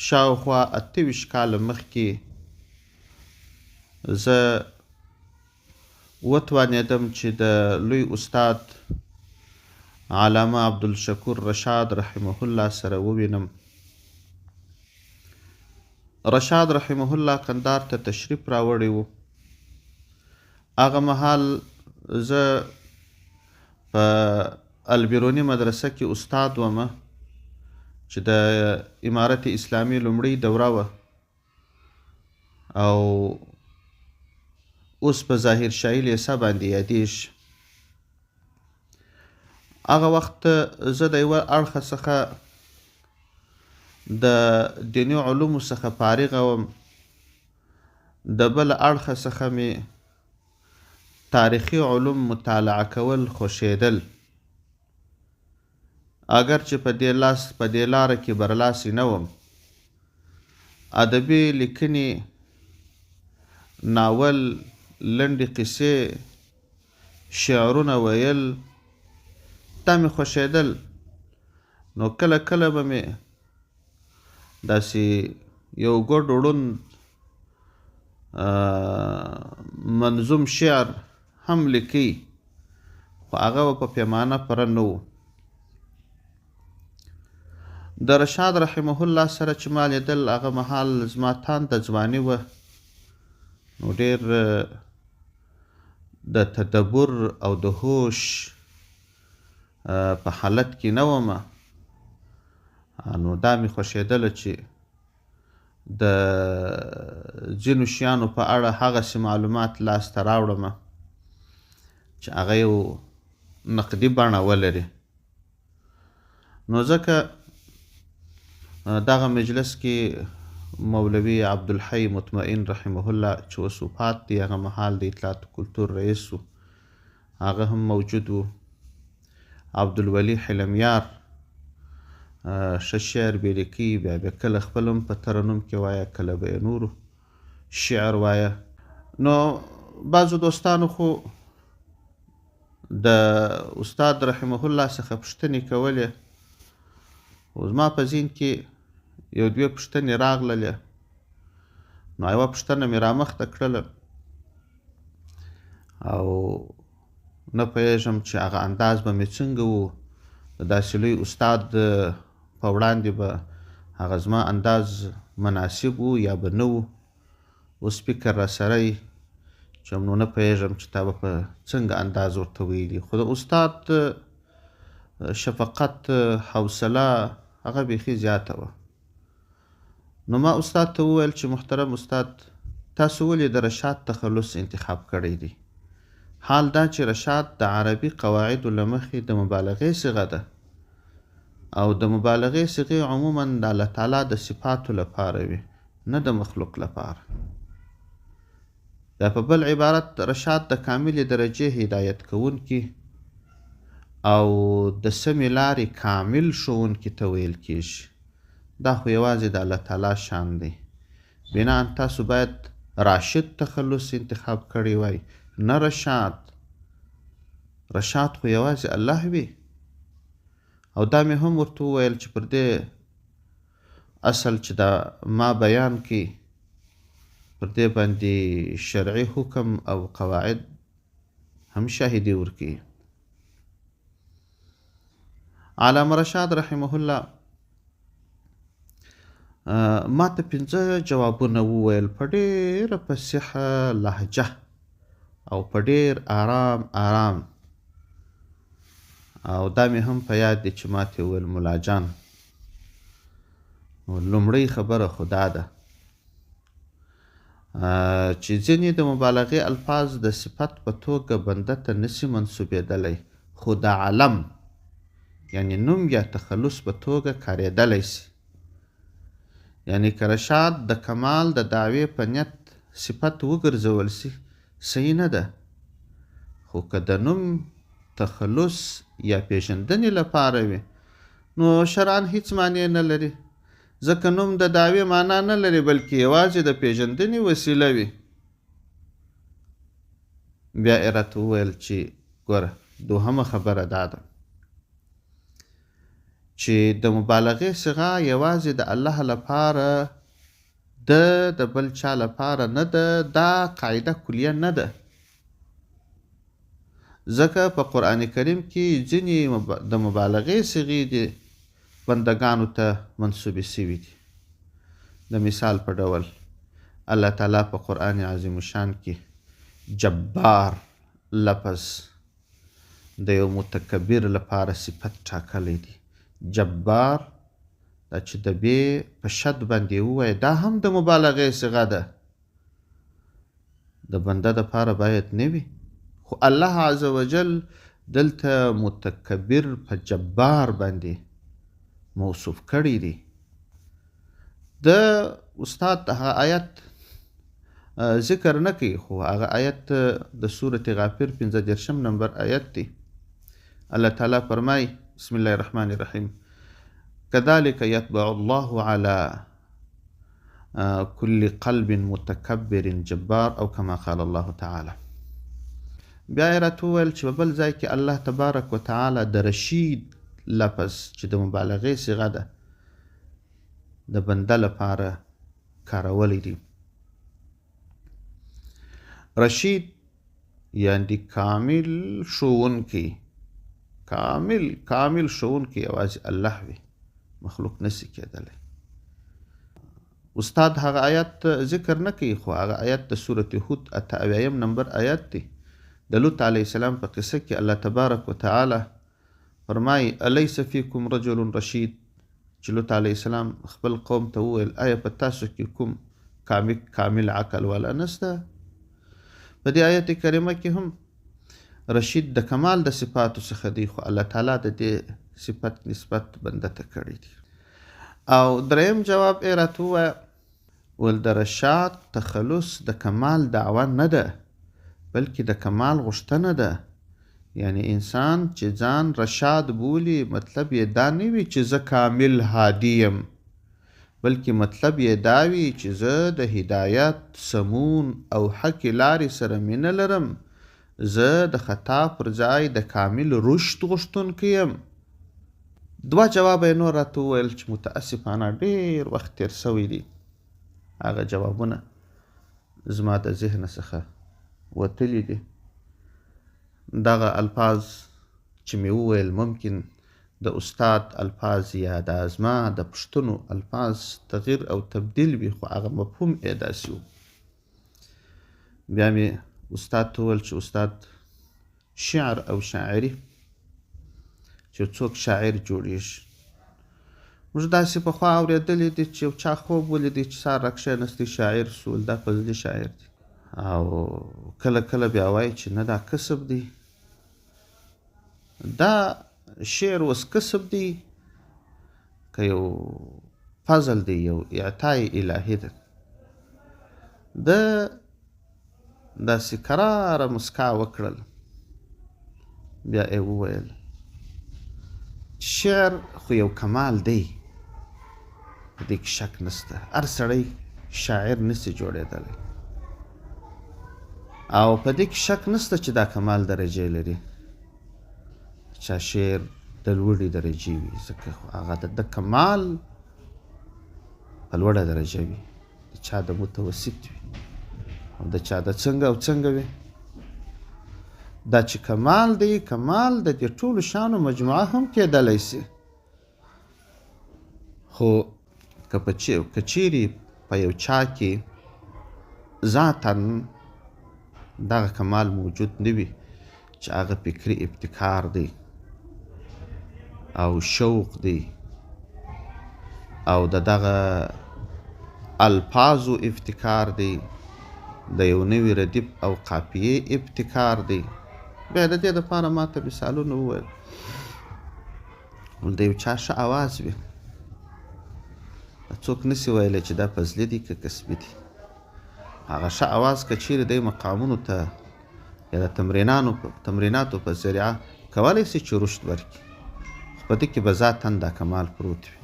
شاوخوا 28 کاله مخکې زه وتوانېدم چې د لوی استاد علامه عبدالشکور رشاد رحمه الله سره ووینم. رشاد رحمه الله کندهار ته تشریف راوړی و. هغه مهال زه په البیروني مدرسه کې استاد ومه چې د امارت اسلامي لومړۍ دوره وه او اوس په ظاهر شاهي لیسه باندې یادېږي. هغه وخت زه د یوه اړخه څخه د دیني علومو څخه فارغه وم، د بل اړخه څخه مې تاریخي علوم مطالعه کول خوښېدل. اگر چې په دې لاره کې برلاسی نه وم. ادبي لیکنې، ناول، لنډې قصې، شعرونه ویل دا مې خوښېدل. نو کله کله به مې داسې یو ګډ وړوند منظوم شعر هم لیکي، خو هغه په پیمانه پوره نه و. د رشاد رحمه الله سره چې ما لیدل، هغه مهال زما تانده ځواني وه، نو ډېر د تدبر او د هوش په حالت کې نه ومه. نو دا مې خوښېدله چې د ځینو شیانو په اړه هغسې معلومات لاسته راوړمه چې هغه یو نقدي بڼه ولري. نو ځکه دغه مجلس کې مولوي عبدالحی مطمئن رحمه الله چې اوس وفات دی، هغه مهال د اطلاعات و کلتور رئیس و، هغه هم موجود و. عبدالولي حلمیار ښه شعر به لیکي، بیا به کله خپل هم په ترنم کې وایه، کله به یې نورو شعر وایه. نو بعضو دوستانو خو د استاد رحمه الله څخه پوښتنې کولې، خو زما په ذهن کې یو دوې پوښتنې راغللې. نو یوه پوښتنه مې رامخته کړله او نه پوهېږم چې هغه انداز به مې څنګه و. د داسې لوی استاد په وړاندې به هغه زما انداز مناسب و یا به نه و. اوس فکر را سره یي چې نو نه پوهېږم چې تا به په څنګه انداز ورته ویلي. خو د استاد شفقت، حوصله هغه بیخي زیاته وه. نو ما استاد ته وویل چې محترم استاد، تاسو ولې د رشاد تخلص انتخاب کړی دی؟ حال دا چې رشاد د عربي قواعدو له مخې د مبالغې صیغه ده او د مبالغې صیغې عموما د الله تعالی د صفاتو لپاره وي، نه د مخلوق لپاره. یا په بل عبارت، رشاد د کاملې درجې هدایت کوونکي او د سمې لارې کامل ښوونکي ته ویل کېږي. دا خو یوازې د الله تعالی شان دی. بناً تاسو باید راشد تخلص انتخاب کړی وای، نه رشاد. رشاد خو یوازې الله وي. او دا مې هم ورته وویل چې پر دې اصل چې دا ما بیان کی، پر دې باندې شرعي حکم او قواعد هم شاهدي ورکي. علامه رشاد رحمه الله ما ته 5 جوابونه وویل په ډېره فصیحه لهجه او په ډېر آرام آرام. او دا مې هم په یاد دی چې ما ته وویل ملا جان، لومړۍ خبره خو دا ده چې ځینې د مبالغې الفاظ د صفت په توګه بنده ته نسي منسوبېدلی، خو د علم یعنی نوم یا تخلص په توګه کارېدلی سي. یعنی که رشاد د کمال د دعوې په نیت صفت وګرځول سي، صحیح نه ده. خو که د نوم، تخلص یا پیژندنې لپاره وي، نو شرعاً هیڅ معنی نه لري، ځکه نوم د دعوې معنا نه لري، بلکې یوازې د پیژندنې وسیله وي. بیا یې راته وویل چې ګوره، دوهمه خبره دا ده چې د مبالغې صيغه یوازې د الله لپاره د بل چا لپاره نه ده، دا قاعده کلیه نه ده. ځکه په قرآن کریم کې ځینې د مبالغې صيغې دي بندګانو ته منسوبې شوي دي. د مثال په ډول الله تعالی په قرآن عظیم الشان کې جبار لفظ د یو متکبر لپاره صفت ټاکلی دی. جبار دا چې د بې په شد باندې ووایي دا هم د مبالغې صيغه ده. د بنده دپاره باید نه وي، خو الله عز وجل دلته متکبر په جبار باندې موصوف کړی دی. د استاد هغه آیت ذکر نه کوي، خو هغه آیت د سورة غافر 15 نمبر آیت دی. الله تعالی فرمای بسم الله الرحمن الرحیم كذلك يطبع الله على كل قلب متكبر جبار او كما قال الله تعالی. بیا یې راته وویل چې په بل ځای کې الله تبارک وتعالی د رشید لفظ چې د مبالغې صيغه ده د بنده لپاره کارولی دی. رشید یعنی کامل ښوونکی، کامل ښوونکی یوازې الله وي، مخلوق نسی کېدلی. استاد هغه آیت ذکر نه کوي، خو هغه آیت د سورة هود 88 نمبر آیت دی. د لوط علیه السلام په قصه کې الله تبارک وتعالی فرمای الیس فیکم رجل رشید، چې لوط علیه السلام خپل قوم ته وویل آیا په تاسو کې کوم کامل عقل والا نسته؟ په دې آیت کریمه کې هم رشید د کمال د صفاتو څخه دی، خو الله تعالی د دې صفت نسبت بنده ته کړی دی. او دریم جواب یې راته ووایه ول د رشاد تخلص د کمال دعوه نه ده، بلکې د کمال غوښتنه ده. یعنی انسان چې ځان رشاد بولي مطلب یې دا نه وي چې زه کامل هادي یم، بلکې مطلب یې دا وي چې زه د هدایت، سمون او حق لارې سره مینه لرم، زه د خطا پر ځای د کامل رشد غوښتونکی یم. دوه جواب یې نور راته وویل چې متاسفانه ډېر وخت تیر سوی دی. هغه جوابونه زما د ذهن څخه وتلي دي. دغه الفاظ چې مې وویل ممکن د استاد الفاظ یا د زما د پوښتنو الفاظ تغییر او تبدیل وي، خو هغه مفهوم یې داسې و. بیا مې استاد ته وویل چې استاد شعر او شاعري چې څوک شاعر جوړیږي، موږ داسې پخوا اورېدلی دي چې یو چا خوب ولیدی چې سهار راکښېنستی شاعر سو، دا فضلي شاعر دی. او کله کله بیا وایي چې نه دا کسب دی. دا شعر اوس کسب دی که یو فضل دی، یو اعطای الهي ده. ده داسې کراره مسکا وکړل، بیا یې وویل شعر خو یو کمال دی، په دې کې شک نسته، هر سړی شاعر نسی جوړېدلی، او په دې کې شک نسته چې دا کمال درجې لري. چا شعر د لوړې درجې وي، ځکه هغه د کمال په لوړه درجه وي، د چا د متوسط وي، او د چا د څنګه او څنګه وي. دا چې کمال دی، کمال د دې ټولو شانو مجموعه هم کېدلی سي، خو که چیرې په یو چا کې ذاتاً دغه کمال موجود نه وي چې هغه فکري ابتکار دی او شوق دی او دغه الفاظو ابتکار دی، د یو نوي ردیف او قافیې ابتکار دی. بیا د دې دپاره ما ته مثالونه وویل. د یو چا ښه اواز وي، څوک نسي ویلی چې دا فضلي دی که کسبي دی. هغه ښه اواز که چیرې دی مقامونو ته یا د تمریناتو په ذریعه کولی سي چې رشد ورکړي، خو په دې کې به ذاتاً دا کمال پروت وي.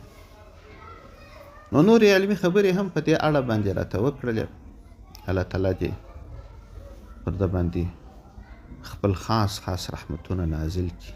نو نورې علمي خبرې هم په دې اړه باندې راته وکړلې. الله تعالی دې پر ده باندې خپل خاص رحمتونه نازل کړي.